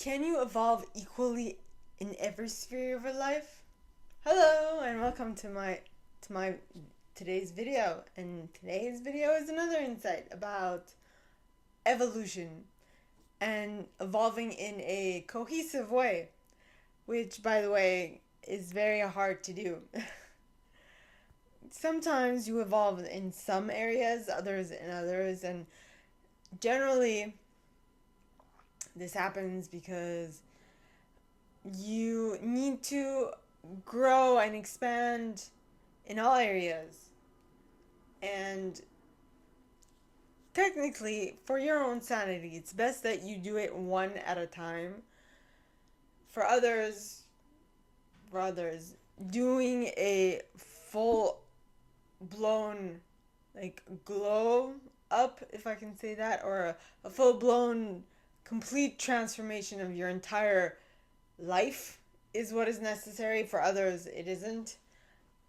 Can you evolve equally in every sphere of your life? Hello and welcome to my today's video. And today's video is another insight about evolution and evolving in a cohesive way, which by the way is very hard to do. Sometimes you evolve in some areas, others in others, and generally this happens because you need to grow and expand in all areas. And technically, for your own sanity, it's best that you do it one at a time. For others, doing a full blown like glow up, if I can say that, or a full blown complete transformation of your entire life is what is necessary. For others, it isn't.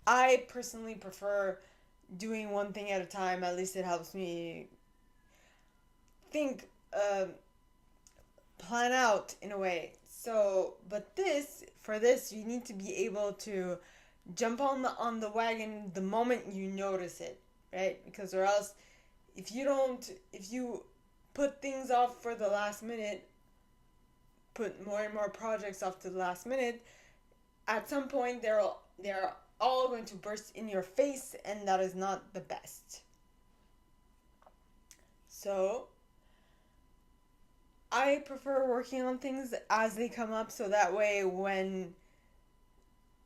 I personally prefer doing one thing at a time. At least it helps me think, plan out in a way. So, but for this, you need to be able to jump on the wagon the moment you notice it, right? Because or else, if you put things off for the last minute, put more and more projects off to the last minute, at some point they're all going to burst in your face, and that is not the best. So I prefer working on things as they come up, so that way when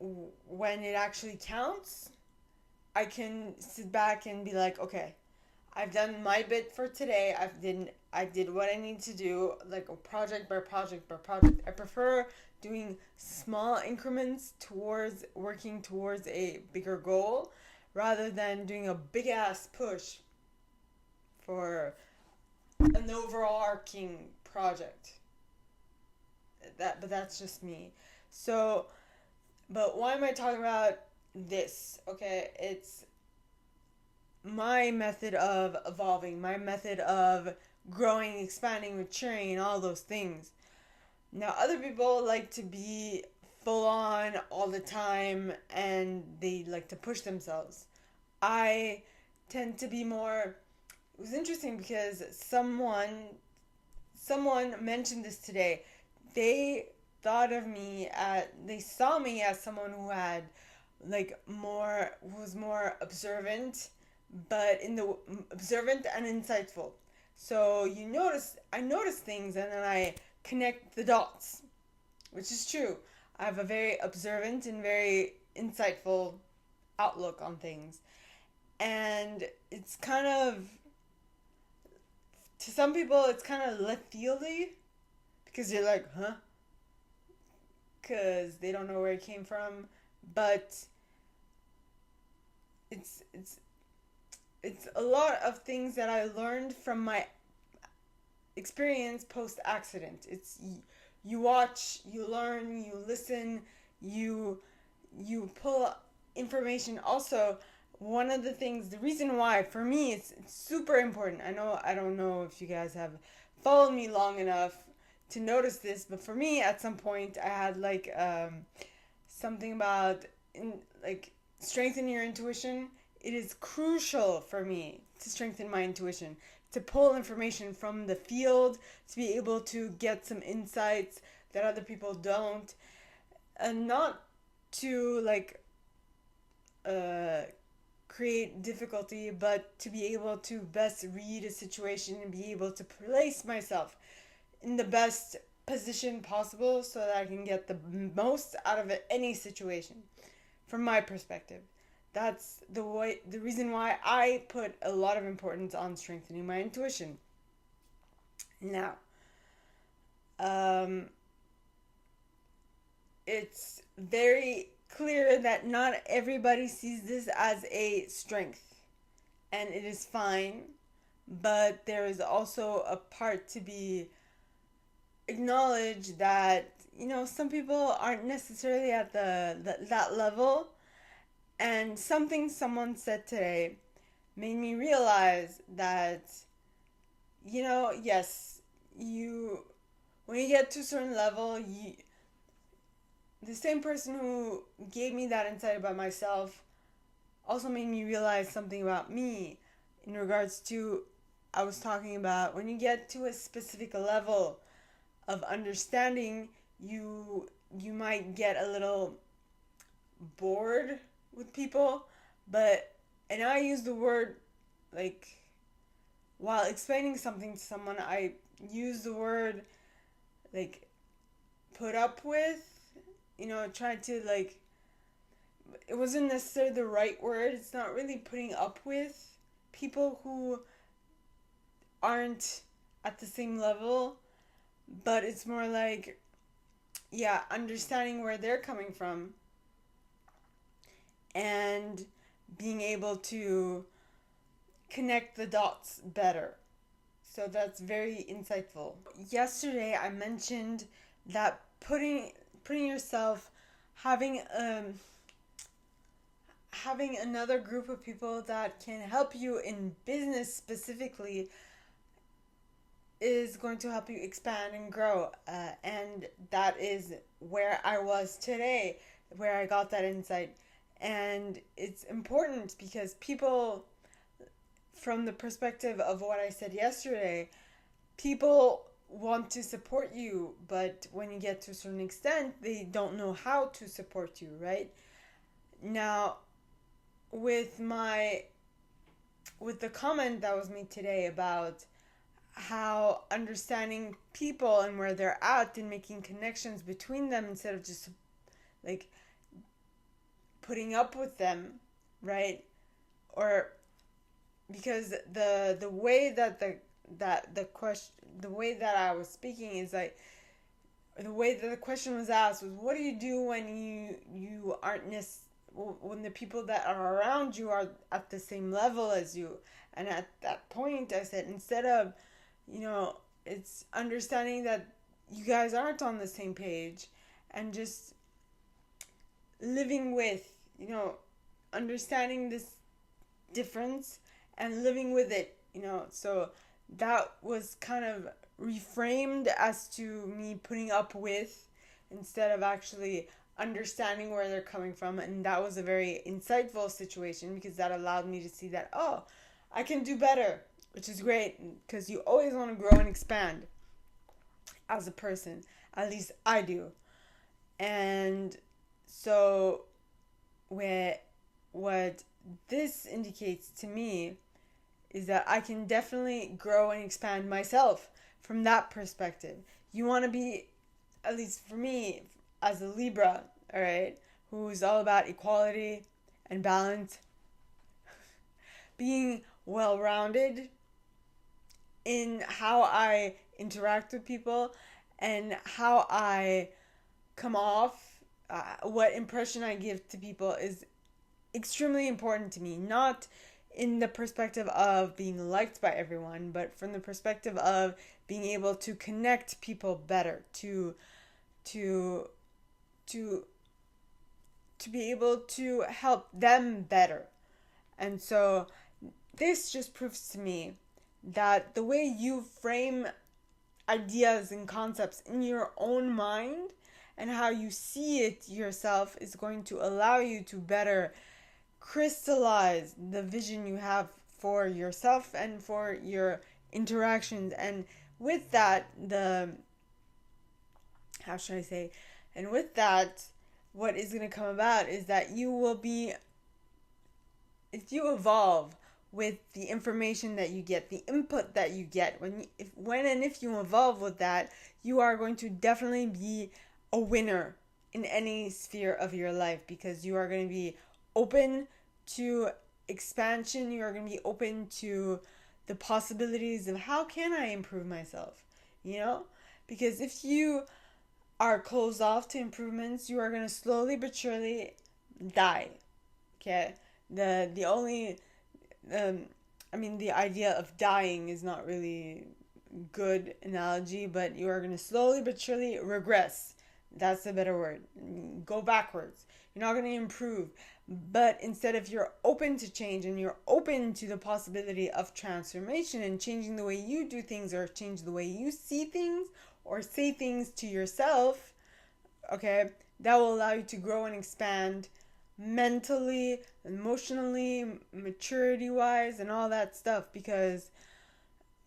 it actually counts, I can sit back and be like, okay, I've done my bit for today. I did what I need to do, like a project by project by project. I prefer doing small increments towards working towards a bigger goal rather than doing a big ass push for an overarching project. But that's just me. So, but why am I talking about this? Okay, it's my method of evolving, my method of growing, expanding, maturing, and all those things. Now, other people like to be full on all the time and they like to push themselves. I tend to be more. It was interesting because someone mentioned this today. They they saw me as someone who had who was more observant, but in the observant and insightful. So I notice things and then I connect the dots, which is true. I have a very observant and very insightful outlook on things. And it's kind of, to some people, it's kind of left fieldy because you're like, huh? Because they don't know where it came from. But it's it's it's a lot of things that I learned from my experience post accident. It's you watch, you learn, you listen, you you pull information. Also, one of the things, the reason why for me it's super important. I don't know if you guys have followed me long enough to notice this, but for me at some point I had something about strengthen your intuition. It is crucial for me to strengthen my intuition, to pull information from the field, to be able to get some insights that other people don't, and not to uh, create difficulty, but to be able to best read a situation and be able to place myself in the best position possible so that I can get the most out of any situation from my perspective. That's the reason why I put a lot of importance on strengthening my intuition. Now, um, it's very clear that not everybody sees this as a strength, and it is fine, but there is also a part to be acknowledged that some people aren't necessarily at that level. And something someone said today made me realize that, yes, you when you get to a certain level, the same person who gave me that insight about myself also made me realize something about me in regards to, I was talking about when you get to a specific level of understanding, you might get a little bored with people, but and I use the word like while explaining something to someone, I use the word like put up with, trying to like, it wasn't necessarily the right word. It's not really putting up with people who aren't at the same level, but it's more like, yeah, understanding where they're coming from and being able to connect the dots better. So that's very insightful. Yesterday I mentioned that putting yourself, having having another group of people that can help you in business specifically is going to help you expand and grow. And that is where I was today, where I got that insight. And it's important because people, from the perspective of what I said yesterday, people want to support you, but when you get to a certain extent, they don't know how to support you, right? Now, with the comment that was made today about how understanding people and where they're at and making connections between them instead of just like putting up with them, right? Or because the way that the question, the way that I was speaking is like, the way that the question was asked was, what do you do when you aren't when the people that are around you are at the same level as you? And at that point I said, instead of, it's understanding that you guys aren't on the same page and just living with, understanding this difference and living with it, so that was kind of reframed as to me putting up with instead of actually understanding where they're coming from. And that was a very insightful situation because that allowed me to see that, oh, I can do better, which is great because you always want to grow and expand as a person. At least I do. And so what this indicates to me is that I can definitely grow and expand myself from that perspective. You want to be, at least for me, as a Libra, all right, who's all about equality and balance, being well-rounded in how I interact with people and how I come off, what impression I give to people is extremely important to me. Not in the perspective of being liked by everyone, but from the perspective of being able to connect people better, to be able to help them better. And so this just proves to me that the way you frame ideas and concepts in your own mind and how you see it yourself is going to allow you to better crystallize the vision you have for yourself and for your interactions. And with that, and with that, what is going to come about is that you will be, if you evolve with the information that you get, the input that you get, if you evolve with that, you are going to definitely be a winner in any sphere of your life because you are going to be open to expansion. You are going to be open to the possibilities of how can I improve myself, because if you are closed off to improvements, you are going to slowly but surely die. Okay, the only the idea of dying is not really good analogy, but you are going to slowly but surely regress. That's a better word. Go backwards. You're not going to improve. But instead, if you're open to change and you're open to the possibility of transformation and changing the way you do things or change the way you see things or say things to yourself, okay, that will allow you to grow and expand mentally, emotionally, maturity wise, and all that stuff. Because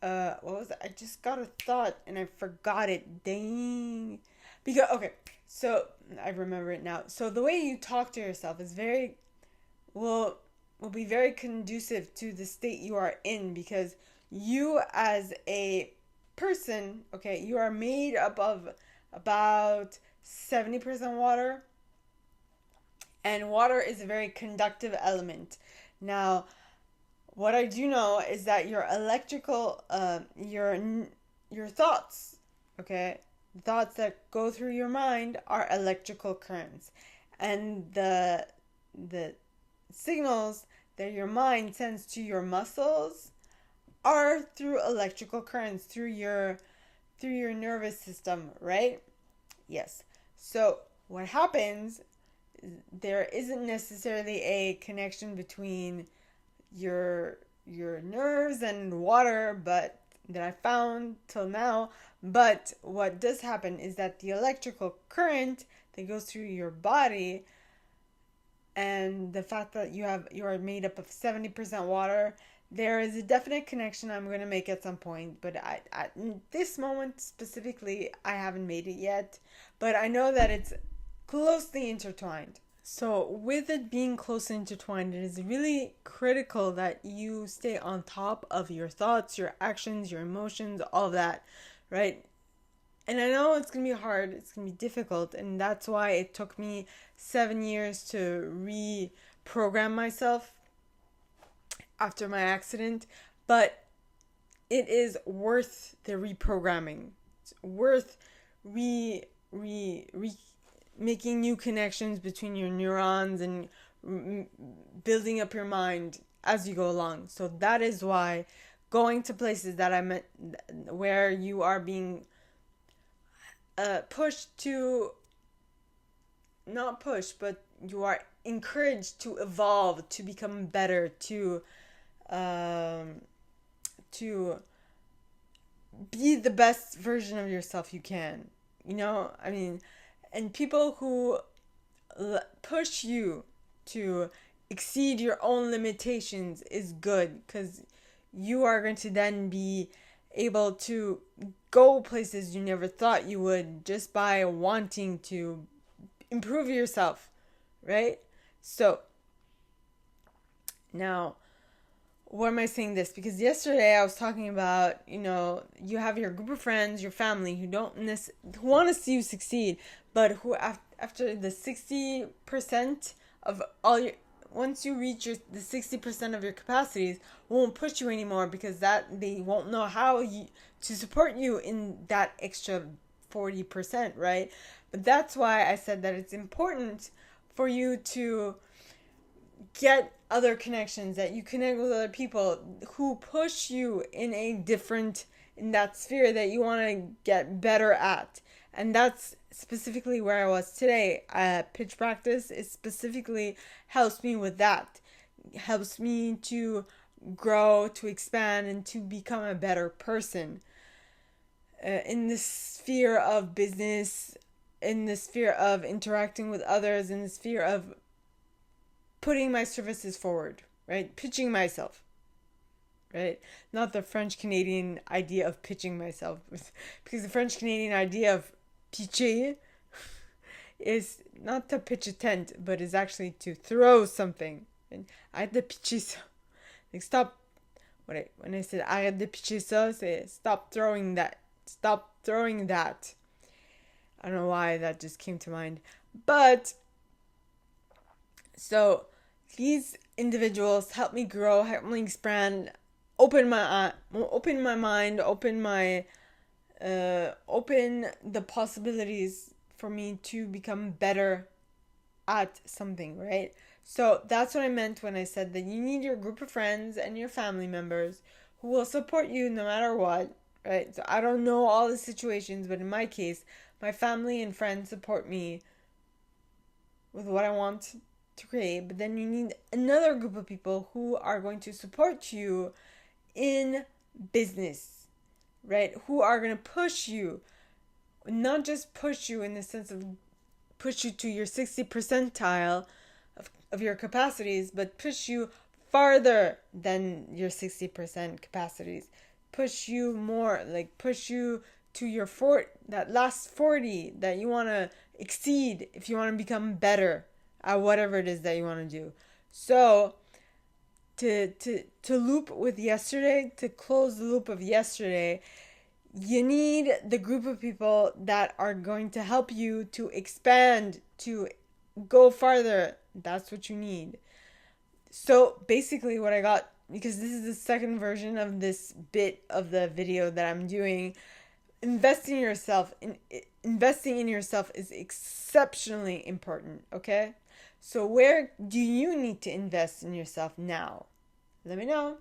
what was it? I just got a thought and I forgot it. Dang. Because okay, so I remember it now. So the way you talk to yourself is very will be very conducive to the state you are in, because you as a person, okay, you are made up of about 70% water, and water is a very conductive element. Now, what I do know is that your electrical, your thoughts, okay, thoughts that go through your mind are electrical currents, and the signals that your mind sends to your muscles are through electrical currents through your nervous system, right? Yes. So what happens, there isn't necessarily a connection between your nerves and water, but that I found till now. But what does happen is that the electrical current that goes through your body, and the fact that you are made up of 70% water, there is a definite connection I'm going to make at some point, but at this moment specifically I haven't made it yet, but I know that it's closely intertwined. So, with it being closely intertwined, it is really critical that you stay on top of your thoughts, your actions, your emotions, all that, right? And I know it's going to be hard, it's going to be difficult, and that's why it took me 7 years to reprogram myself after my accident, but it is worth the reprogramming. It's worth re making new connections between your neurons and building up your mind as you go along. So that is why going to places that I met where you are being pushed to, not pushed, but you are encouraged to evolve, to become better, to be the best version of yourself you can. You know, I mean, and people who push you to exceed your own limitations is good, because you are going to then be able to go places you never thought you would just by wanting to improve yourself, right? So now, what am I saying this? Because yesterday I was talking about, you have your group of friends, your family who who want to see you succeed, but who after the 60% of all your, once you reach the 60% of your capacities, won't push you anymore, because that they won't know how to support you in that extra 40%, right? But that's why I said that it's important for you to get other connections, that you connect with other people who push you in that sphere that you want to get better at. And that's specifically where I was today. Pitch practice is specifically helps me with that. It helps me to grow, to expand, and to become a better person. In the sphere of business, in the sphere of interacting with others, in the sphere of putting my services forward, right? Pitching myself, right? Not the French Canadian idea of pitching myself, because the French Canadian idea of pitcher is not to pitch a tent, but is actually to throw something. And arrête de pitcher ça. Like stop. When I said arrête de pitcher ça, say stop throwing that. Stop throwing that. I don't know why that just came to mind, but so these individuals help me grow, help me expand, open my mind, open the possibilities for me to become better at something, right? So that's what I meant when I said that you need your group of friends and your family members who will support you no matter what, right? So I don't know all the situations, but in my case, my family and friends support me with what I want to create. But then you need another group of people who are going to support you in business, right? Who are going to push you not just push you in the sense of push you to your 60 percentile of your capacities, but push you farther than your 60% capacities. Push you more, like push you to your that last 40 that you want to exceed if you want to become better at whatever it is that you want to do. So to loop with yesterday, to close the loop of yesterday, you need the group of people that are going to help you to expand, to go farther. That's what you need. So basically, what I got, because this is the second version of this bit of the video that I'm doing, investing in yourself is exceptionally important. Okay, so where do you need to invest in yourself now? Let me know.